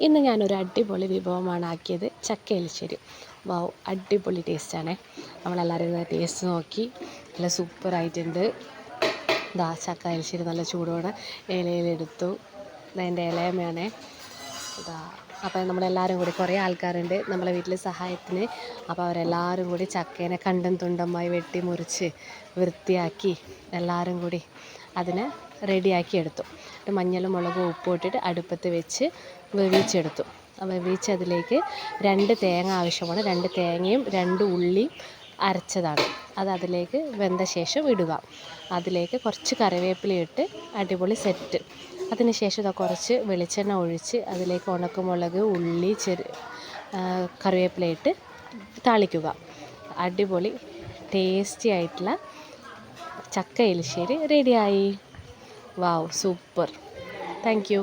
ഇന്ന് ഞാനൊരു അടിപൊളി വിഭവമാണ് ആക്കിയത്, ചക്ക എലിശ്ശേരി. വാവ്, അടിപൊളി ടേസ്റ്റാണേ. നമ്മളെല്ലാവരും ഇന്ന് ടേസ്റ്റ് നോക്കി, നല്ല സൂപ്പറായിട്ടുണ്ട്. ചക്ക എലിശ്ശേരി നല്ല ചൂടോടെ ഇലയിലെടുത്തു. അതിൻ്റെ ഇലയമയാണേ. അപ്പോൾ നമ്മളെല്ലാവരും കൂടി കുറേ ആൾക്കാരുണ്ട് നമ്മളെ വീട്ടിൽ സഹായത്തിന്. അപ്പോൾ അവരെല്ലാവരും കൂടി ചക്കേനെ കണ്ടും തുണ്ടമായി വെട്ടി മുറിച്ച് വൃത്തിയാക്കി എല്ലാവരും കൂടി അതിനെ റെഡിയാക്കി എടുത്തു. മഞ്ഞളും മുളകും ഉപ്പും ഇട്ടിട്ട് അടുപ്പത്ത് വെച്ച് വേവിച്ചെടുത്തു. വേവിച്ചതിലേക്ക് 2 തേങ്ങ ആവശ്യമാണ്. 2 തേങ്ങയും 2 ഉള്ളിയും അരച്ചതാണ്. അതിലേക്ക് വെന്ത ശേഷം ഇടുക. അതിലേക്ക് കുറച്ച് കറിവേപ്പില ഇട്ട് അടിപൊളി സെറ്റ്. അതിന് ശേഷം കുറച്ച് വെളിച്ചെണ്ണ ഒഴിച്ച് അതിലേക്ക് ഉണക്കമുളക്, ഉള്ളി, കറിവേപ്പില ഇട്ട് താളിക്കുക. അടിപൊളി ടേസ്റ്റി ആയിട്ടുള്ള ചക്ക എലിശ്ശേരി റെഡിയായി. വാവ്, സൂപ്പർ. Thank you.